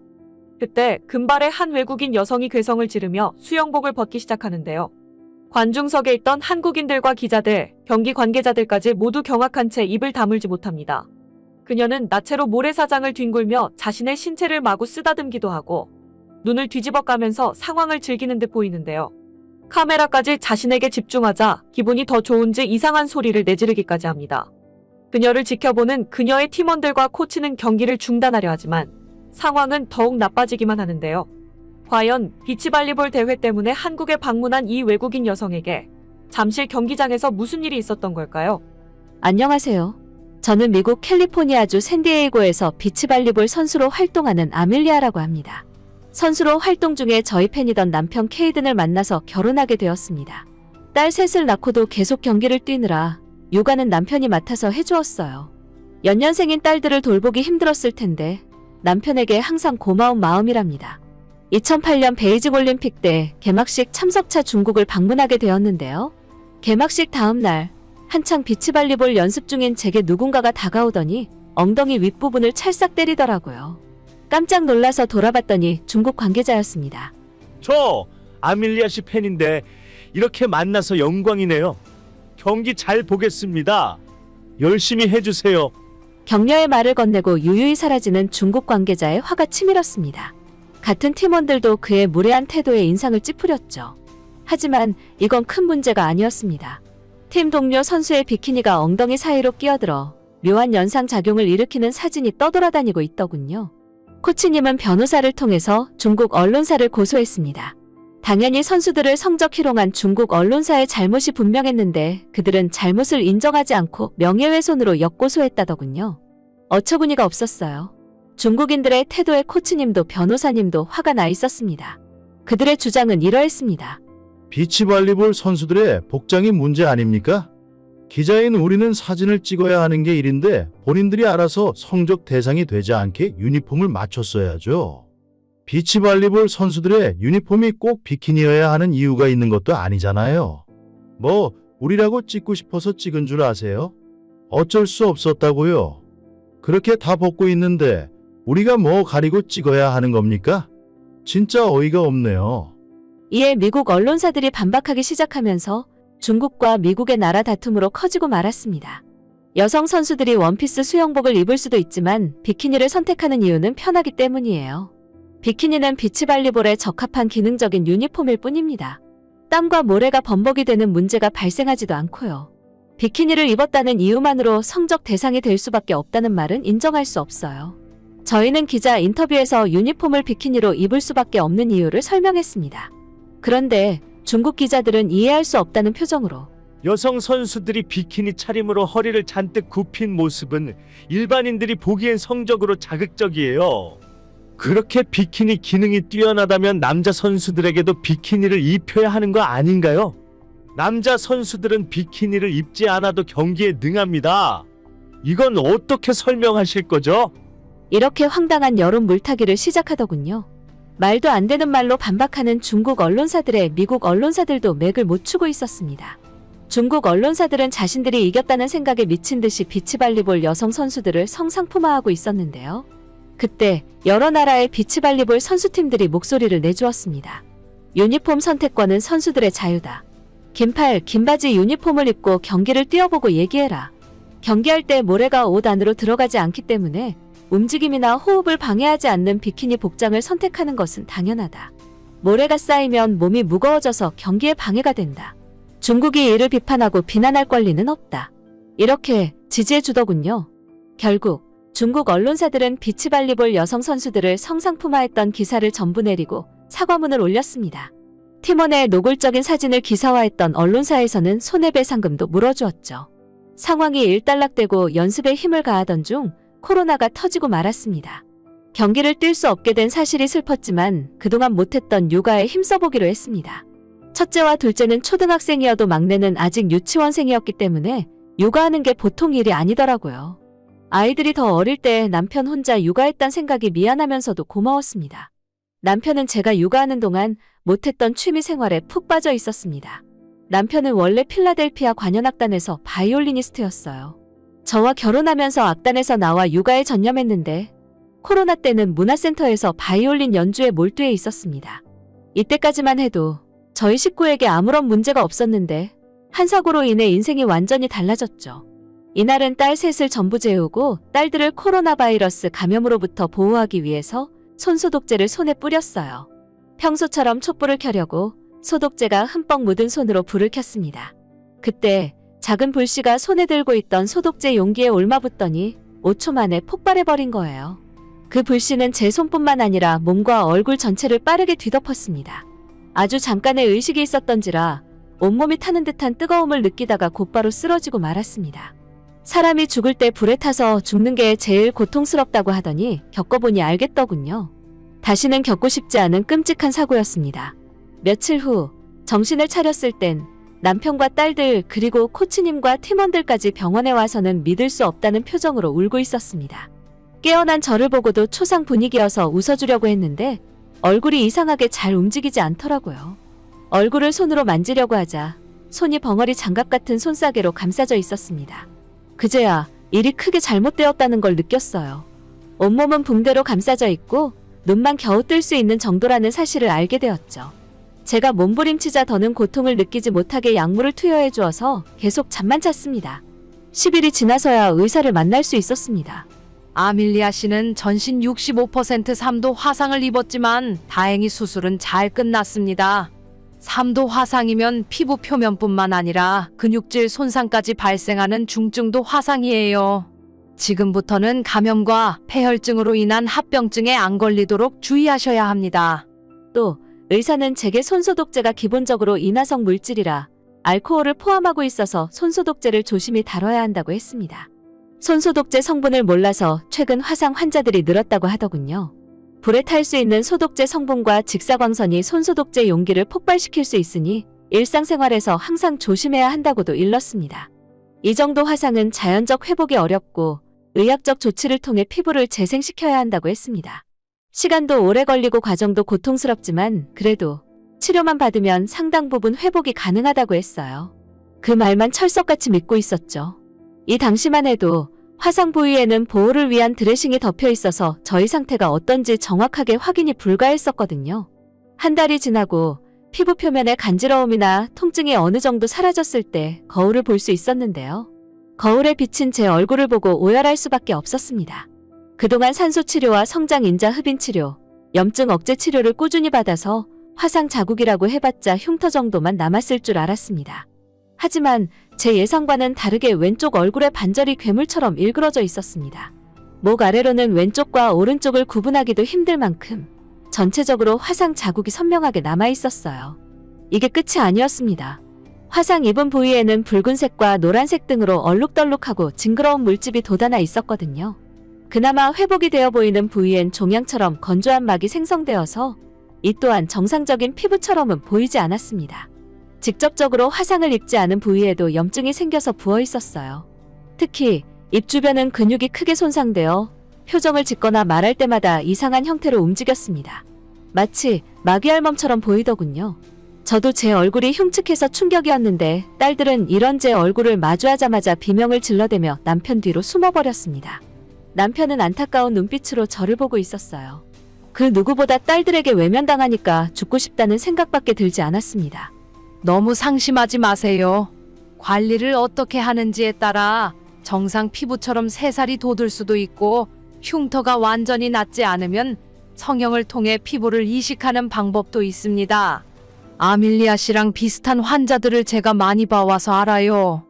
그때 금발의 한 외국인 여성이 괴성을 지르며 수영복을 벗기 시작하는데요. 관중석에 있던 한국인들과 기자들, 경기 관계자들까지 모두 경악한 채 입을 다물지 못합니다. 그녀는 나체로 모래사장을 뒹굴며 자신의 신체를 마구 쓰다듬기도 하고 눈을 뒤집어 까면서 상황을 즐기는 듯 보이는데요. 카메라까지 자신에게 집중하자 기분이 더 좋은지 이상한 소리를 내지르기까지 합니다. 그녀를 지켜보는 그녀의 팀원들과 코치는 경기를 중단하려 하지만 상황은 더욱 나빠지기만 하는데요. 과연 비치발리볼 대회 때문에 한국에 방문한 이 외국인 여성에게 잠실 경기장에서 무슨 일이 있었던 걸까요? 안녕하세요. 저는 미국 캘리포니아주 샌디에이고에서 비치발리볼 선수로 활동하는 아밀리아라고 합니다. 선수로 활동 중에 저희 팬이던 남편 케이든을 만나서 결혼하게 되었습니다. 딸 셋을 낳고도 계속 경기를 뛰느라 육아는 남편이 맡아서 해주었어요. 연년생인 딸들을 돌보기 힘들었을 텐데 남편에게 항상 고마운 마음이랍니다. 2008년 베이징 올림픽 때 개막식 참석차 중국을 방문하게 되었는데요. 개막식 다음 날 한창 비치발리볼 연습 중인 제게 누군가가 다가오더니 엉덩이 윗부분을 찰싹 때리더라고요. 깜짝 놀라서 돌아봤더니 중국 관계자였습니다. 저 아밀리아 씨 팬인데 이렇게 만나서 영광이네요. 경기 잘 보겠습니다. 열심히 해주세요. 격려의 말을 건네고 유유히 사라지는 중국 관계자의 화가 치밀었습니다. 같은 팀원들도 그의 무례한 태도에 인상을 찌푸렸죠. 하지만 이건 큰 문제가 아니었습니다. 팀 동료 선수의 비키니가 엉덩이 사이로 끼어들어 묘한 연상작용을 일으키는 사진이 떠돌아다니고 있더군요. 코치님은 변호사를 통해서 중국 언론사를 고소했습니다. 당연히 선수들을 성적 희롱한 중국 언론사의 잘못이 분명했는데 그들은 잘못을 인정하지 않고 명예훼손으로 역고소했다더군요. 어처구니가 없었어요. 중국인들의 태도에 코치님도 변호사님도 화가 나 있었습니다. 그들의 주장은 이러했습니다. 비치발리볼 선수들의 복장이 문제 아닙니까? 기자인 우리는 사진을 찍어야 하는 게 일인데 본인들이 알아서 성적 대상이 되지 않게 유니폼을 맞췄어야죠. 비치발리볼 선수들의 유니폼이 꼭 비키니여야 하는 이유가 있는 것도 아니잖아요. 뭐 우리라고 찍고 싶어서 찍은 줄 아세요? 어쩔 수 없었다고요. 그렇게 다 벗고 있는데 우리가 뭐 가리고 찍어야 하는 겁니까? 진짜 어이가 없네요. 이에 미국 언론사들이 반박하기 시작하면서 중국과 미국의 나라 다툼으로 커지고 말았습니다. 여성 선수들이 원피스 수영복을 입을 수도 있지만 비키니를 선택하는 이유는 편하기 때문이에요. 비키니는 비치발리볼에 적합한 기능적인 유니폼일 뿐입니다. 땀과 모래가 범벅이 되는 문제가 발생하지도 않고요. 비키니를 입었다는 이유만으로 성적 대상이 될 수밖에 없다는 말은 인정할 수 없어요. 저희는 기자 인터뷰에서 유니폼을 비키니로 입을 수밖에 없는 이유를 설명했습니다. 그런데 중국 기자들은 이해할 수 없다는 표정으로 여성 선수들이 비키니 차림으로 허리를 잔뜩 굽힌 모습은 일반인들이 보기엔 성적으로 자극적이에요. 그렇게 비키니 기능이 뛰어나다면 남자 선수들에게도 비키니를 입혀야 하는 거 아닌가요? 남자 선수들은 비키니를 입지 않아도 경기에 능합니다. 이건 어떻게 설명하실 거죠? 이렇게 황당한 여론 물타기를 시작하더군요. 말도 안 되는 말로 반박하는 중국 언론사들의 미국 언론사들도 맥을 못 추고 있었습니다. 중국 언론사들은 자신들이 이겼다는 생각에 미친 듯이 비치발리볼 여성 선수들을 성상품화하고 있었는데요. 그때 여러 나라의 비치발리볼 선수팀들이 목소리를 내주었습니다. 유니폼 선택권은 선수들의 자유다. 긴팔, 긴바지 유니폼을 입고 경기를 뛰어보고 얘기해라. 경기할 때 모래가 옷 안으로 들어가지 않기 때문에 움직임이나 호흡을 방해하지 않는 비키니 복장을 선택하는 것은 당연하다. 모래가 쌓이면 몸이 무거워져서 경기에 방해가 된다. 중국이 이를 비판하고 비난할 권리는 없다. 이렇게 지지해주더군요. 결국 중국 언론사들은 비치발리볼 여성 선수들을 성상품화했던 기사를 전부 내리고 사과문을 올렸습니다. 팀원의 노골적인 사진을 기사화했던 언론사에서는 손해배상금도 물어주었죠. 상황이 일단락되고 연습에 힘을 가하던 중 코로나가 터지고 말았습니다. 경기를 뛸 수 없게 된 사실이 슬펐지만 그동안 못했던 육아에 힘써보기로 했습니다. 첫째와 둘째는 초등학생이어도 막내는 아직 유치원생이었기 때문에 육아하는 게 보통 일이 아니더라고요. 아이들이 더 어릴 때 남편 혼자 육아했단 생각이 미안하면서도 고마웠습니다. 남편은 제가 육아하는 동안 못했던 취미 생활에 푹 빠져 있었습니다. 남편은 원래 필라델피아 관현악단에서 바이올리니스트였어요. 저와 결혼하면서 악단에서 나와 육아에 전념했는데 코로나 때는 문화센터에서 바이올린 연주에 몰두해 있었습니다. 이때까지만 해도 저희 식구에게 아무런 문제가 없었는데 한 사고로 인해 인생이 완전히 달라졌죠. 이날은 딸 셋을 전부 재우고 딸들을 코로나 바이러스 감염으로부터 보호하기 위해서 손소독제를 손에 뿌렸어요. 평소처럼 촛불을 켜려고 소독제가 흠뻑 묻은 손으로 불을 켰습니다. 그때 작은 불씨가 손에 들고 있던 소독제 용기에 올마붙더니 5초 만에 폭발해버린 거예요. 그 불씨는 제 손뿐만 아니라 몸과 얼굴 전체를 빠르게 뒤덮었습니다. 아주 잠깐의 의식이 있었던지라 온몸이 타는 듯한 뜨거움을 느끼다가 곧바로 쓰러지고 말았습니다. 사람이 죽을 때 불에 타서 죽는 게 제일 고통스럽다고 하더니 겪어보니 알겠더군요. 다시는 겪고 싶지 않은 끔찍한 사고였습니다. 며칠 후 정신을 차렸을 땐 남편과 딸들 그리고 코치님과 팀원들까지 병원에 와서는 믿을 수 없다는 표정으로 울고 있었습니다. 깨어난 저를 보고도 초상 분위기여서 웃어주려고 했는데 얼굴이 이상하게 잘 움직이지 않더라고요. 얼굴을 손으로 만지려고 하자 손이 벙어리 장갑 같은 손싸개로 감싸져 있었습니다. 그제야 일이 크게 잘못되었다는 걸 느꼈어요. 온몸은 붕대로 감싸져 있고 눈만 겨우 뜰 수 있는 정도라는 사실을 알게 되었죠. 제가 몸부림치자 더는 고통을 느끼지 못하게 약물을 투여해 주어서 계속 잠만 잤습니다. 10일이 지나서야 의사를 만날 수 있었습니다. 아밀리아 씨는 전신 65% 3도 화상을 입었지만 다행히 수술은 잘 끝났습니다. 3도 화상이면 피부 표면뿐만 아니라 근육질 손상까지 발생하는 중증도 화상이에요. 지금부터는 감염과 폐혈증으로 인한 합병증에 안 걸리도록 주의하셔야 합니다. 또 의사는 제게 손소독제가 기본적으로 인화성 물질이라 알코올을 포함하고 있어서 손소독제를 조심히 다뤄야 한다고 했습니다. 손소독제 성분을 몰라서 최근 화상 환자들이 늘었다고 하더군요. 불에 탈 수 있는 소독제 성분과 직사광선이 손소독제 용기를 폭발시킬 수 있으니 일상생활에서 항상 조심해야 한다고도 일렀습니다. 이 정도 화상은 자연적 회복이 어렵고 의학적 조치를 통해 피부를 재생시켜야 한다고 했습니다. 시간도 오래 걸리고 과정도 고통스럽지만 그래도 치료만 받으면 상당 부분 회복이 가능하다고 했어요. 그 말만 철석같이 믿고 있었죠. 이 당시만 해도 화상 부위에는 보호를 위한 드레싱이 덮여 있어서 저희 상태가 어떤지 정확하게 확인이 불가했었거든요. 한 달이 지나고 피부 표면의 간지러움이나 통증이 어느 정도 사라졌을 때 거울을 볼 수 있었는데요. 거울에 비친 제 얼굴을 보고 오열할 수밖에 없었습니다. 그동안 산소 치료와 성장 인자 흡인 치료, 염증 억제 치료를 꾸준히 받아서 화상 자국이라고 해봤자 흉터 정도만 남았을 줄 알았습니다. 하지만 제 예상과는 다르게 왼쪽 얼굴의 반절이 괴물처럼 일그러져 있었습니다. 목 아래로는 왼쪽과 오른쪽을 구분하기도 힘들 만큼 전체적으로 화상 자국이 선명하게 남아 있었어요. 이게 끝이 아니었습니다. 화상 입은 부위에는 붉은색과 노란색 등으로 얼룩덜룩하고 징그러운 물집이 돋아나 있었거든요. 그나마 회복이 되어 보이는 부위엔 종양처럼 건조한 막이 생성되어서 이 또한 정상적인 피부처럼은 보이지 않았습니다. 직접적으로 화상을 입지 않은 부위에도 염증이 생겨서 부어 있었어요. 특히 입 주변은 근육이 크게 손상되어 표정을 짓거나 말할 때마다 이상한 형태로 움직였습니다. 마치 마귀알몸처럼 보이더군요. 저도 제 얼굴이 흉측해서 충격이었는데 딸들은 이런 제 얼굴을 마주하자마자 비명을 질러대며 남편 뒤로 숨어버렸습니다. 남편은 안타까운 눈빛으로 저를 보고 있었어요. 그 누구보다 딸들에게 외면당하니까 죽고 싶다는 생각밖에 들지 않았습니다. 너무 상심하지 마세요. 관리를 어떻게 하는지에 따라 정상 피부처럼 새살이 돋을 수도 있고 흉터가 완전히 낫지 않으면 성형을 통해 피부를 이식하는 방법도 있습니다. 아밀리아 씨랑 비슷한 환자들을 제가 많이 봐와서 알아요.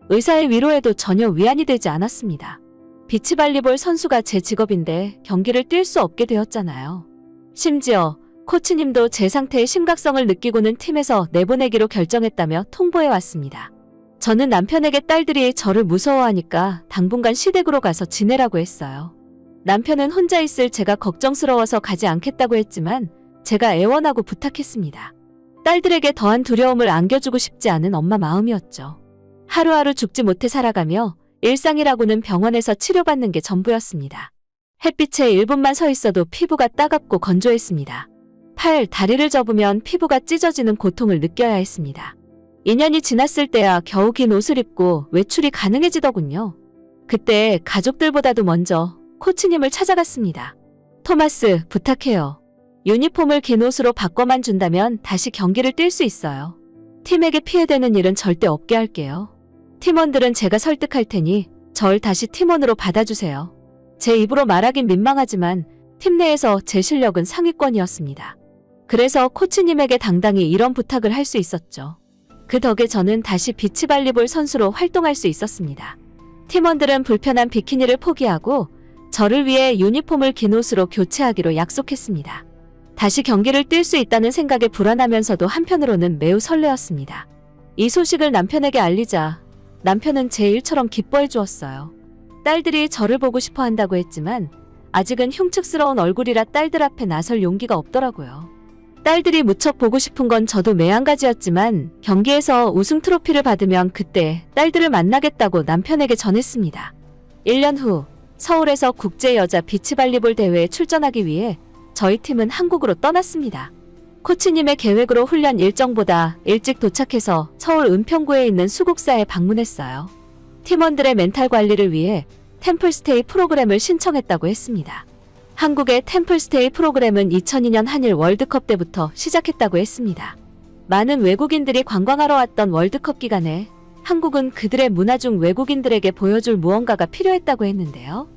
의사의 위로에도 전혀 위안이 되지 않았습니다. 비치발리볼 선수가 제 직업인데 경기를 뛸 수 없게 되었잖아요. 심지어 코치님도 제 상태의 심각성을 느끼고는 팀에서 내보내기로 결정했다며 통보해 왔습니다. 저는 남편에게 딸들이 저를 무서워하니까 당분간 시댁으로 가서 지내라고 했어요. 남편은 혼자 있을 제가 걱정스러워서 가지 않겠다고 했지만 제가 애원하고 부탁했습니다. 딸들에게 더한 두려움을 안겨주고 싶지 않은 엄마 마음이었죠. 하루하루 죽지 못해 살아가며 일상이라고는 병원에서 치료받는 게 전부였습니다. 햇빛에 1분만 서 있어도 피부가 따갑고 건조했습니다. 팔, 다리를 접으면 피부가 찢어지는 고통을 느껴야 했습니다. 2년이 지났을 때야 겨우 긴 옷을 입고 외출이 가능해지더군요. 그때 가족들보다도 먼저 코치님을 찾아갔습니다. 토마스, 부탁해요. 유니폼을 긴 옷으로 바꿔만 준다면 다시 경기를 뛸 수 있어요. 팀에게 피해되는 일은 절대 없게 할게요. 팀원들은 제가 설득할 테니 절 다시 팀원으로 받아주세요. 제 입으로 말하긴 민망하지만 팀 내에서 제 실력은 상위권이었습니다. 그래서 코치님에게 당당히 이런 부탁을 할 수 있었죠. 그 덕에 저는 다시 비치발리볼 선수로 활동할 수 있었습니다. 팀원들은 불편한 비키니를 포기하고 저를 위해 유니폼을 긴 옷으로 교체하기로 약속했습니다. 다시 경기를 뛸 수 있다는 생각에 불안하면서도 한편으로는 매우 설레었습니다. 이 소식을 남편에게 알리자 남편은 제 일처럼 기뻐해 주었어요. 딸들이 저를 보고 싶어 한다고 했지만 아직은 흉측스러운 얼굴이라 딸들 앞에 나설 용기가 없더라고요. 딸들이 무척 보고 싶은 건 저도 매한가지였지만 경기에서 우승 트로피를 받으면 그때 딸들을 만나겠다고 남편에게 전했습니다. 1년 후 서울에서 국제 여자 비치발리볼 대회에 출전하기 위해 저희 팀은 한국으로 떠났습니다. 코치님의 계획으로 훈련 일정보다 일찍 도착해서 서울 은평구에 있는 수국사에 방문했어요. 팀원들의 멘탈 관리를 위해 템플스테이 프로그램을 신청했다고 했습니다. 한국의 템플스테이 프로그램은 2002년 한일 월드컵 때부터 시작했다고 했습니다. 많은 외국인들이 관광하러 왔던 월드컵 기간에 한국은 그들의 문화 중 외국인들에게 보여줄 무언가가 필요했다고 했는데요.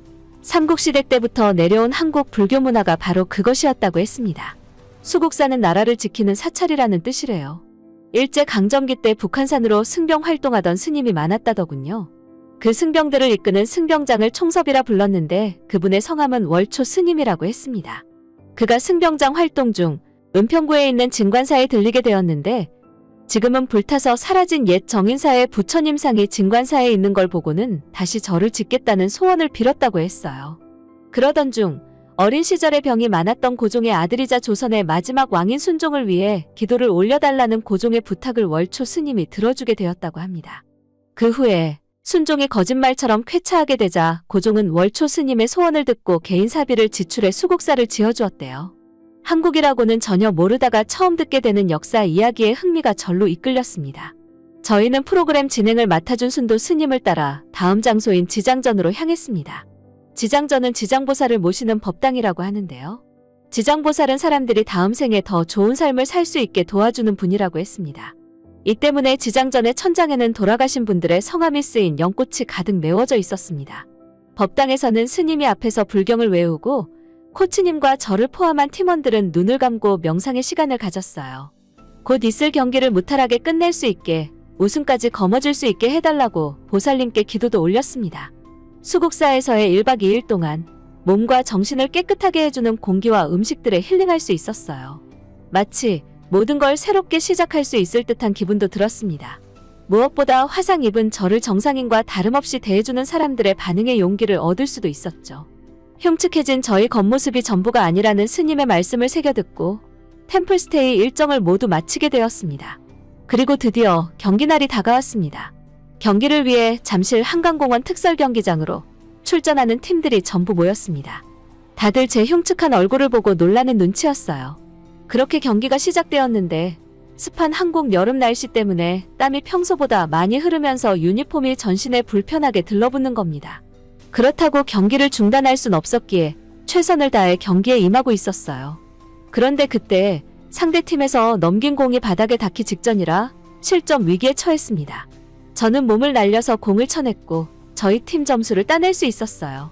삼국시대 때부터 내려온 한국 불교 문화가 바로 그것이었다고 했습니다. 수국사는 나라를 지키는 사찰이라는 뜻이래요. 일제강점기 때 북한산으로 승병 활동하던 스님이 많았다더군요. 그 승병들을 이끄는 승병장을 총섭이라 불렀는데 그분의 성함은 월초 스님이라고 했습니다. 그가 승병장 활동 중 은평구에 있는 진관사에 들리게 되었는데 지금은 불타서 사라진 옛 정인사의 부처님상이 진관사에 있는 걸 보고는 다시 절을 짓겠다는 소원을 빌었다고 했어요. 그러던 중 어린 시절에 병이 많았던 고종의 아들이자 조선의 마지막 왕인 순종을 위해 기도를 올려달라는 고종의 부탁을 월초 스님이 들어주게 되었다고 합니다. 그 후에 순종이 거짓말처럼 쾌차하게 되자 고종은 월초 스님의 소원을 듣고 개인 사비를 지출해 수국사를 지어주었대요. 한국이라고는 전혀 모르다가 처음 듣게 되는 역사 이야기에 흥미가 절로 이끌렸습니다. 저희는 프로그램 진행을 맡아준 순도 스님을 따라 다음 장소인 지장전으로 향했습니다. 지장전은 지장보살을 모시는 법당이라고 하는데요. 지장보살은 사람들이 다음 생에 더 좋은 삶을 살 수 있게 도와주는 분이라고 했습니다. 이 때문에 지장전의 천장에는 돌아가신 분들의 성함이 쓰인 연꽃이 가득 메워져 있었습니다. 법당에서는 스님이 앞에서 불경을 외우고 코치님과 저를 포함한 팀원들은 눈을 감고 명상의 시간을 가졌어요. 곧 있을 경기를 무탈하게 끝낼 수 있게 우승까지 거머쥘 수 있게 해달라고 보살님께 기도도 올렸습니다. 수국사에서의 1박 2일 동안 몸과 정신을 깨끗하게 해주는 공기와 음식들에 힐링할 수 있었어요. 마치 모든 걸 새롭게 시작할 수 있을 듯한 기분도 들었습니다. 무엇보다 화상 입은 저를 정상인과 다름없이 대해주는 사람들의 반응에 용기를 얻을 수도 있었죠. 흉측해진 저희 겉모습이 전부가 아니라는 스님의 말씀을 새겨듣고 템플스테이 일정을 모두 마치게 되었습니다. 그리고 드디어 경기날이 다가왔습니다. 경기를 위해 잠실 한강공원 특설경기장으로 출전하는 팀들이 전부 모였습니다. 다들 제 흉측한 얼굴을 보고 놀라는 눈치였어요. 그렇게 경기가 시작되었는데 습한 한국 여름 날씨 때문에 땀이 평소보다 많이 흐르면서 유니폼이 전신에 불편하게 들러붙는 겁니다. 그렇다고 경기를 중단할 순 없었기에 최선을 다해 경기에 임하고 있었어요. 그런데 그때 상대팀에서 넘긴 공이 바닥에 닿기 직전이라 실점 위기에 처했습니다. 저는 몸을 날려서 공을 쳐냈고 저희 팀 점수를 따낼 수 있었어요.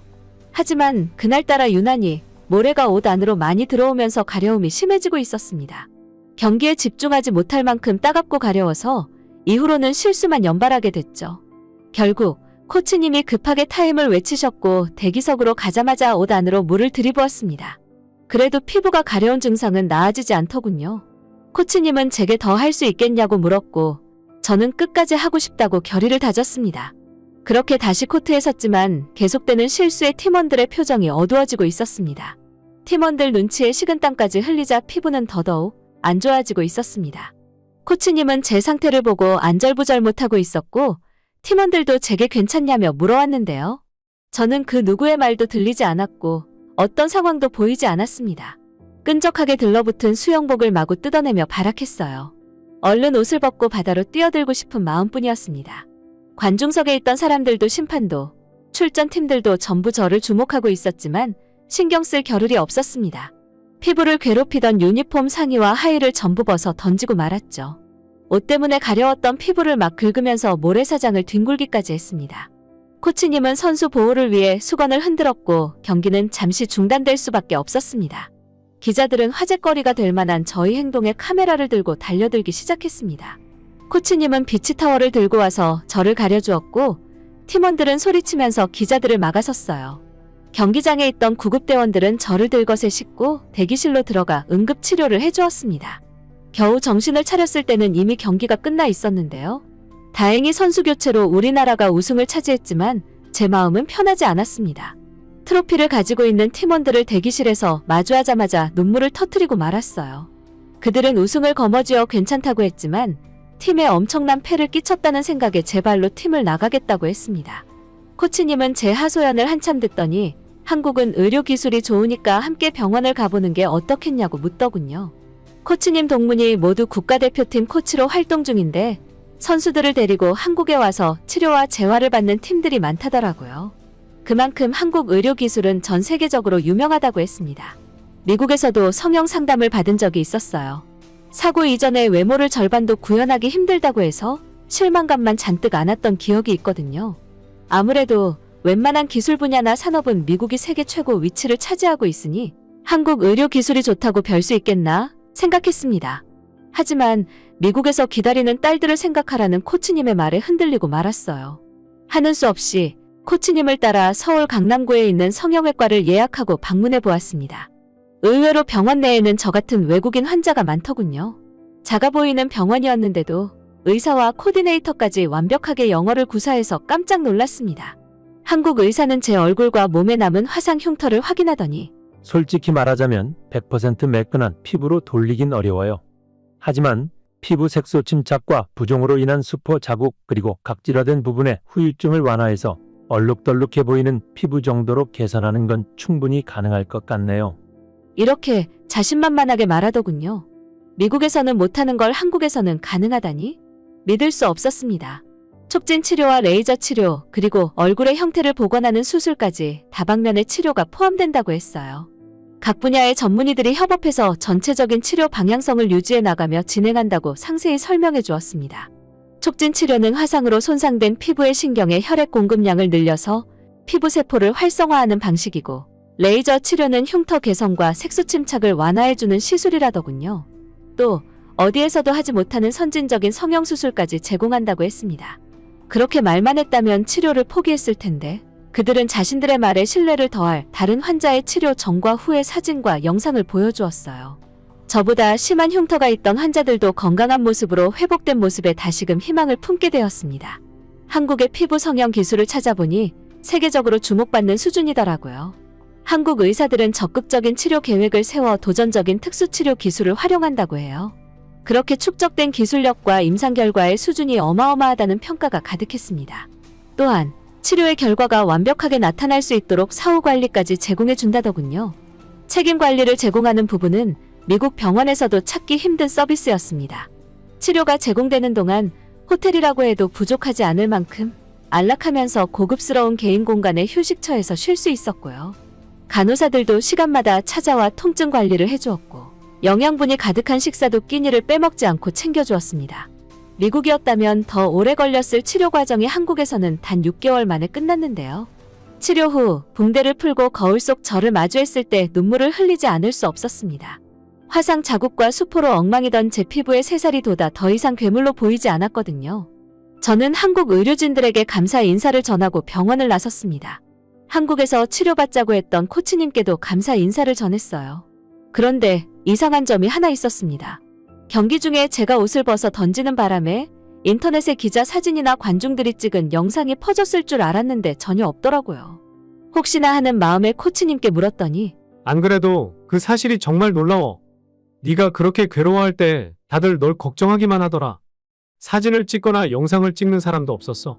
하지만 그날따라 유난히 모래가 옷 안으로 많이 들어오면서 가려움이 심해지고 있었습니다. 경기에 집중하지 못할 만큼 따갑고 가려워서 이후로는 실수만 연발하게 됐죠. 결국 코치님이 급하게 타임을 외치셨고 대기석으로 가자마자 옷 안으로 물을 들이부었습니다. 그래도 피부가 가려운 증상은 나아지지 않더군요. 코치님은 제게 더 할 수 있겠냐고 물었고 저는 끝까지 하고 싶다고 결의를 다졌습니다. 그렇게 다시 코트에 섰지만 계속되는 실수에 팀원들의 표정이 어두워지고 있었습니다. 팀원들 눈치에 식은땀까지 흘리자 피부는 더더욱 안 좋아지고 있었습니다. 코치님은 제 상태를 보고 안절부절 못하고 있었고 팀원들도 제게 괜찮냐며 물어왔는데요. 저는 그 누구의 말도 들리지 않았고 어떤 상황도 보이지 않았습니다. 끈적하게 들러붙은 수영복을 마구 뜯어내며 발악했어요. 얼른 옷을 벗고 바다로 뛰어들고 싶은 마음뿐이었습니다. 관중석에 있던 사람들도 심판도 출전팀들도 전부 저를 주목하고 있었지만 신경 쓸 겨를이 없었습니다. 피부를 괴롭히던 유니폼 상의와 하의를 전부 벗어 던지고 말았죠. 옷 때문에 가려웠던 피부를 막 긁으면서 모래사장을 뒹굴기까지 했습니다. 코치님은 선수 보호를 위해 수건을 흔들었고 경기는 잠시 중단될 수밖에 없었습니다. 기자들은 화제거리가 될 만한 저희 행동에 카메라를 들고 달려들기 시작했습니다. 코치님은 비치타월을 들고 와서 저를 가려주었고 팀원들은 소리치면서 기자들을 막아섰어요. 경기장에 있던 구급대원들은 저를 들것에 싣고 대기실로 들어가 응급치료를 해주었습니다. 겨우 정신을 차렸을 때는 이미 경기가 끝나 있었는데요. 다행히 선수 교체로 우리나라가 우승을 차지했지만 제 마음은 편하지 않았습니다. 트로피를 가지고 있는 팀원들을 대기실에서 마주하자마자 눈물을 터뜨리고 말았어요. 그들은 우승을 거머쥐어 괜찮다고 했지만 팀에 엄청난 패를 끼쳤다는 생각에 제 발로 팀을 나가겠다고 했습니다. 코치님은 제 하소연을 한참 듣더니 한국은 의료기술이 좋으니까 함께 병원을 가보는 게 어떻겠냐고 묻더군요. 코치님 동문이 모두 국가대표팀 코치로 활동 중인데 선수들을 데리고 한국에 와서 치료와 재활을 받는 팀들이 많다더라고요. 그만큼 한국 의료기술은 전 세계적으로 유명하다고 했습니다. 미국에서도 성형 상담을 받은 적이 있었어요. 사고 이전에 외모를 절반도 구현하기 힘들다고 해서 실망감만 잔뜩 안았던 기억이 있거든요. 아무래도 웬만한 기술 분야나 산업은 미국이 세계 최고 위치를 차지하고 있으니 한국 의료기술이 좋다고 별 수 있겠나 생각했습니다. 하지만 미국에서 기다리는 딸들을 생각하라는 코치님의 말에 흔들리고 말았어요. 하는 수 없이 코치님을 따라 서울 강남구에 있는 성형외과를 예약하고 방문해 보았습니다. 의외로 병원 내에는 저 같은 외국인 환자가 많더군요. 작아 보이는 병원이었는데도 의사와 코디네이터까지 완벽하게 영어를 구사해서 깜짝 놀랐습니다. 한국 의사는 제 얼굴과 몸에 남은 화상 흉터를 확인하더니 솔직히 말하자면 100% 매끈한 피부로 돌리긴 어려워요. 하지만 피부 색소 침착과 부종으로 인한 수포 자국 그리고 각질화된 부분의 후유증을 완화해서 얼룩덜룩해 보이는 피부 정도로 개선하는 건 충분히 가능할 것 같네요. 이렇게 자신만만하게 말하더군요. 미국에서는 못하는 걸 한국에서는 가능하다니? 믿을 수 없었습니다. 촉진 치료와 레이저 치료, 그리고 얼굴의 형태를 복원하는 수술까지 다방면의 치료가 포함된다고 했어요. 각 분야의 전문의들이 협업해서 전체적인 치료 방향성을 유지해 나가며 진행한다고 상세히 설명해 주었습니다. 촉진 치료는 화상으로 손상된 피부의 신경에 혈액 공급량을 늘려서 피부 세포를 활성화하는 방식이고, 레이저 치료는 흉터 개선과 색소 침착을 완화해주는 시술이라더군요. 또 어디에서도 하지 못하는 선진적인 성형수술까지 제공한다고 했습니다. 그렇게 말만 했다면 치료를 포기했을 텐데 그들은 자신들의 말에 신뢰를 더할 다른 환자의 치료 전과 후의 사진과 영상을 보여주었어요. 저보다 심한 흉터가 있던 환자들도 건강한 모습으로 회복된 모습에 다시금 희망을 품게 되었습니다. 한국의 피부 성형 기술을 찾아보니 세계적으로 주목받는 수준이더라고요. 한국 의사들은 적극적인 치료 계획을 세워 도전적인 특수치료 기술을 활용한다고 해요. 그렇게 축적된 기술력과 임상 결과의 수준이 어마어마하다는 평가가 가득했습니다. 또한 치료의 결과가 완벽하게 나타날 수 있도록 사후 관리까지 제공해 준다더군요. 책임 관리를 제공하는 부분은 미국 병원에서도 찾기 힘든 서비스였습니다. 치료가 제공되는 동안 호텔이라고 해도 부족하지 않을 만큼 안락하면서 고급스러운 개인 공간의 휴식처에서 쉴 수 있었고요. 간호사들도 시간마다 찾아와 통증 관리를 해주었고 영양분이 가득한 식사도 끼니를 빼먹지 않고 챙겨주었습니다. 미국이었다면 더 오래 걸렸을 치료 과정이 한국에서는 단 6개월 만에 끝났는데요. 치료 후 붕대를 풀고 거울 속 저를 마주했을 때 눈물을 흘리지 않을 수 없었습니다. 화상 자국과 수포로 엉망이던 제 피부에 새살이 돋아 더 이상 괴물로 보이지 않았거든요. 저는 한국 의료진들에게 감사 인사를 전하고 병원을 나섰습니다. 한국에서 치료받자고 했던 코치님께도 감사 인사를 전했어요. 그런데 이상한 점이 하나 있었습니다. 경기 중에 제가 옷을 벗어 던지는 바람에 인터넷에 기자 사진이나 관중들이 찍은 영상이 퍼졌을 줄 알았는데 전혀 없더라고요. 혹시나 하는 마음에 코치님께 물었더니 안 그래도 그 사실이 정말 놀라워. 네가 그렇게 괴로워할 때 다들 널 걱정하기만 하더라. 사진을 찍거나 영상을 찍는 사람도 없었어.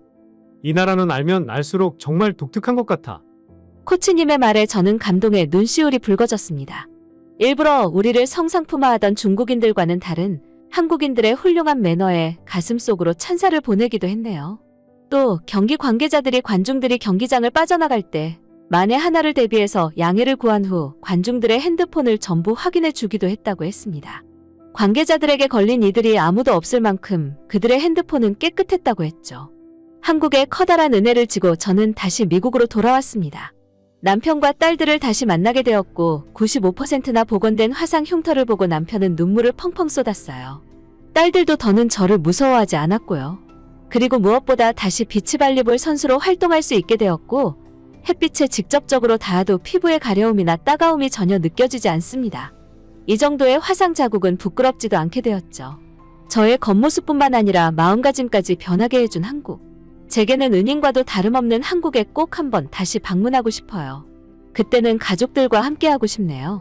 이 나라는 알면 알수록 정말 독특한 것 같아. 코치님의 말에 저는 감동에 눈시울이 붉어졌습니다. 일부러 우리를 성상품화하던 중국인들과는 다른 한국인들의 훌륭한 매너에 가슴속으로 찬사를 보내기도 했네요. 또 경기 관계자들이 관중들이 경기장을 빠져나갈 때 만에 하나를 대비해서 양해를 구한 후 관중들의 핸드폰을 전부 확인해 주기도 했다고 했습니다. 관계자들에게 걸린 이들이 아무도 없을 만큼 그들의 핸드폰은 깨끗했다고 했죠. 한국에 커다란 은혜를 지고 저는 다시 미국으로 돌아왔습니다. 남편과 딸들을 다시 만나게 되었고 95%나 복원된 화상 흉터를 보고 남편은 눈물을 펑펑 쏟았어요. 딸들도 더는 저를 무서워하지 않았고요. 그리고 무엇보다 다시 비치 발리볼 선수로 활동할 수 있게 되었고 햇빛에 직접적으로 닿아도 피부의 가려움이나 따가움이 전혀 느껴지지 않습니다. 이 정도의 화상 자국은 부끄럽지도 않게 되었죠. 저의 겉모습뿐만 아니라 마음가짐까지 변하게 해준 한국. 제게는 은인과도 다름없는 한국에 꼭 한번 다시 방문하고 싶어요. 그때는 가족들과 함께하고 싶네요.